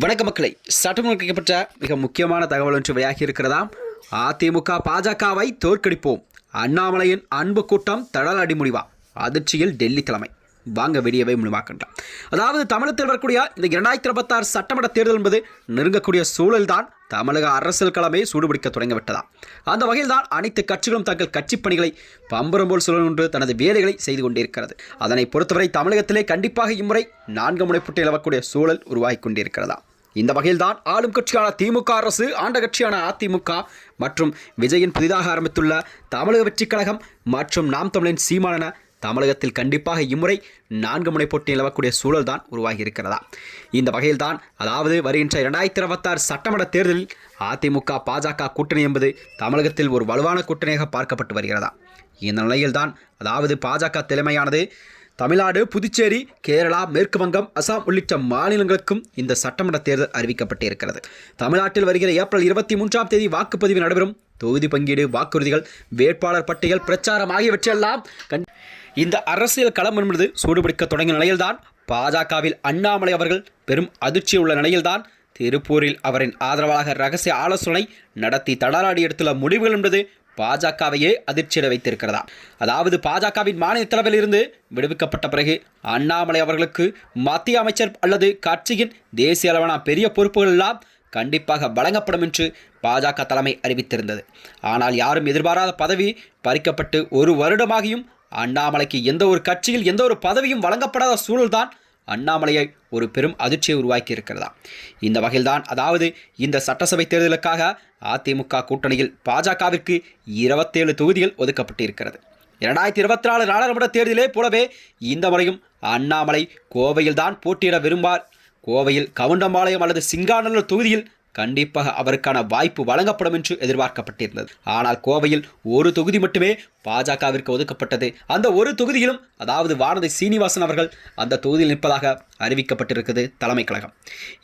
வணக்க மக்களை, சட்டமன்ற மிக முக்கியமான தகவல் ஒன்று வெளியாகி இருக்கிறதாம். அதிமுக பாஜகவை தோற்கடிப்போம், அண்ணாமலையின் அன்பு கூட்டம் தடலாடி முடிவா, அதிர்ச்சியில் டெல்லி தலைமை. வாங்க வீடியோவை முழுமாக்கின்றோம். அதாவது தமிழகத்தில் வரக்கூடிய இந்த 2026 சட்டமன்ற தேர்தல் என்பது நெருங்கக்கூடிய சூழல்தான் தமிழக அரசியல் களமே சூடுபிடிக்க தொடங்கிவிட்டதா. அந்த வகையில் தான் அனைத்து கட்சிகளும் தங்கள் கட்சி பணிகளை பம்பரம் போல் சுழன்று தனது வேலைகளை செய்து கொண்டிருக்கிறது. அதனை பொறுத்தவரை தமிழகத்திலே கண்டிப்பாக இம்முறை 4 முனைப்புட்டு இழக்கக்கூடிய சூழல் உருவாகி கொண்டிருக்கிறதா. இந்த வகையில் தான் ஆளும் கட்சியான திமுக அரசு, ஆண்ட கட்சியான அதிமுக மற்றும் விஜயின் புதிதாக ஆரம்பித்துள்ள தமிழக வெற்றிக் கழகம் மற்றும் நாம் தமிழின் சீமானென தமிழகத்தில் கண்டிப்பாக இம்முறை 4 முனை போட்டி நிலவக்கூடிய சூழல் தான் உருவாகி இருக்கிறதா. இந்த வகையில் தான் அதாவது வருகின்ற 2026 சட்டமன்ற தேர்தலில் அதிமுக பாஜக கூட்டணி என்பது தமிழகத்தில் ஒரு வலுவான கூட்டணியாக பார்க்கப்பட்டு வருகிறதா. இந்த நிலையில்தான் அதாவது பாஜக தலைமையானது தமிழ்நாடு, புதுச்சேரி, கேரளா, மேற்கு வங்கம், அசாம் உள்ளிட்ட மாநிலங்களுக்கும் இந்த சட்டமன்ற தேர்தல் அறிவிக்கப்பட்டிருக்கிறது. தமிழ்நாட்டில் வருகிற ஏப்ரல் 23ஆம் தேதி வாக்குப்பதிவு நடைபெறும். தொகுதி பங்கீடு, வாக்குறுதிகள், வேட்பாளர் பட்டியல், பிரச்சாரம் ஆகியவற்றெல்லாம் இந்த அரசியல் களம் என்பது சூடுபிடிக்க தொடங்கிய நிலையில்தான் பாஜகவில் அண்ணாமலை அவர்கள் பெரும் அதிர்ச்சி உள்ள நிலையில்தான் திருப்பூரில் அவரின் ஆதரவாளர் ரகசிய ஆலோசனை நடத்தி தடாராடி எடுத்துள்ள முடிவுகள் என்பது பாஜகவையே அதிர்ச்சியடை வைத்திருக்கிறதா. அதாவது பாஜகவின் மாநில தலைமையில் இருந்து விடுவிக்கப்பட்ட பிறகு அண்ணாமலை அவர்களுக்கு மத்திய அமைச்சர் அல்லது கட்சியின் தேசிய அளவான பெரிய பொறுப்புகள் எல்லாம் கண்டிப்பாக வழங்கப்படும் என்று பாஜக தலைமை அறிவித்திருந்தது. ஆனால் யாரும் எதிர்பாராத பதவி பறிக்கப்பட்டு ஒரு வருடமாகியும் அண்ணாமலைக்கு எந்த ஒரு கட்சியில் எந்த ஒரு பதவியும் வழங்கப்படாத சூழல்தான் அண்ணாமலையை ஒரு பெரும் அதிர்ச்சியை உருவாக்கி இருக்கிறதா. இந்த வகையில்தான் அதாவது இந்த சட்டசபை தேர்தலுக்காக அதிமுக கூட்டணியில் பாஜகவிற்கு 27 தொகுதிகள் ஒதுக்கப்பட்டு இருக்கிறது. 2024 நாடாளுமன்ற தேர்தலே போலவே இந்த முறையும் அண்ணாமலை கோவையில் தான் போட்டியிட விரும்பார். கோவையில் கவுண்டம்பாளையம் அல்லது சிங்காநல்லூர் தொகுதியில் கண்டிப்பாக அவருக்கான வாய்ப்பு வழங்கப்படும் என்று எதிர்பார்க்கப்பட்டிருந்தது. ஆனால் கோவையில் ஒரு தொகுதி மட்டுமே பாஜகவிற்கு ஒதுக்கப்பட்டது. அந்த ஒரு தொகுதியிலும் அதாவது வானதி சீனிவாசன் அவர்கள் அந்த தொகுதியில் நிற்பதாக அறிவிக்கப்பட்டிருக்கிறது தலைமை கழகம்.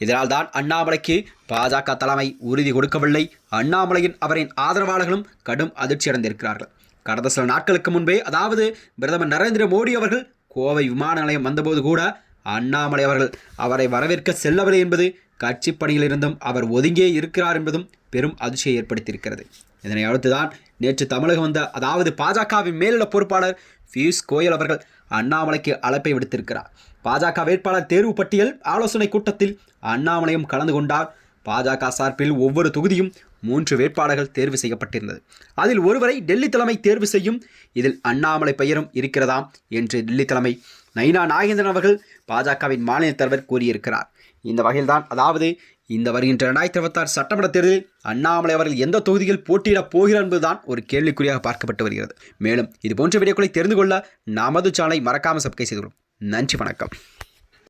இதனால் தான் அண்ணாமலைக்கு பாஜக தலைமை உறுதி கொடுக்கவில்லை. அண்ணாமலையின் அவரின் ஆதரவாளர்களும் கடும் அதிர்ச்சி அடைந்திருக்கிறார்கள். கடந்த சில நாட்களுக்கு முன்பே அதாவது பிரதமர் நரேந்திர மோடி அவர்கள் கோவை விமான நிலையம் வந்தபோது கூட அண்ணாமலை அவர்கள் அவரை வரவேற்க செல்லவில்லை என்பது, கட்சி பணியில் இருந்தும் அவர் ஒதுங்கியே இருக்கிறார் என்பதும் பெரும் அதிர்ச்சியை ஏற்படுத்தியிருக்கிறது. இதனை அடுத்துதான் நேற்று தமிழகம் வந்த அதாவது பாஜகவின் மேலிட பொறுப்பாளர் பியூஷ் கோயல் அவர்கள் அண்ணாமலைக்கு அழைப்பை விடுத்திருக்கிறார். பாஜக வேட்பாளர் தேர்வு பட்டியல் ஆலோசனை கூட்டத்தில் அண்ணாமலையும் கலந்து கொண்டார். பாஜக சார்பில் ஒவ்வொரு தொகுதியும் 3 வேட்பாளர்கள் தேர்வு செய்யப்பட்டிருந்தது. அதில் ஒருவரை டெல்லி தலைமை தேர்வு செய்யும். இதில் அண்ணாமலை பெயரும் இருக்கிறதாம் என்று டெல்லி தலைமை நைனா நாகேந்திரன் அவர்கள் பாஜகவின் மாநில தலைவர் கூறியிருக்கிறார். இந்த வகையில்தான் அதாவது இந்த வருகின்ற 2026 சட்டமன்ற தேர்தலில் அண்ணாமலை அவர்கள் எந்த தொகுதியில் போட்டியிடப் போகிறார் என்பதுதான் ஒரு கேள்விக்குறியாக பார்க்கப்பட்டு வருகிறது. மேலும் இதுபோன்ற வீடியோக்களை தெரிந்து கொள்ள நமது சேனலை மறக்காமல் சப்ஸ்கிரைப் செய்து கொள்ளும். நன்றி, வணக்கம்.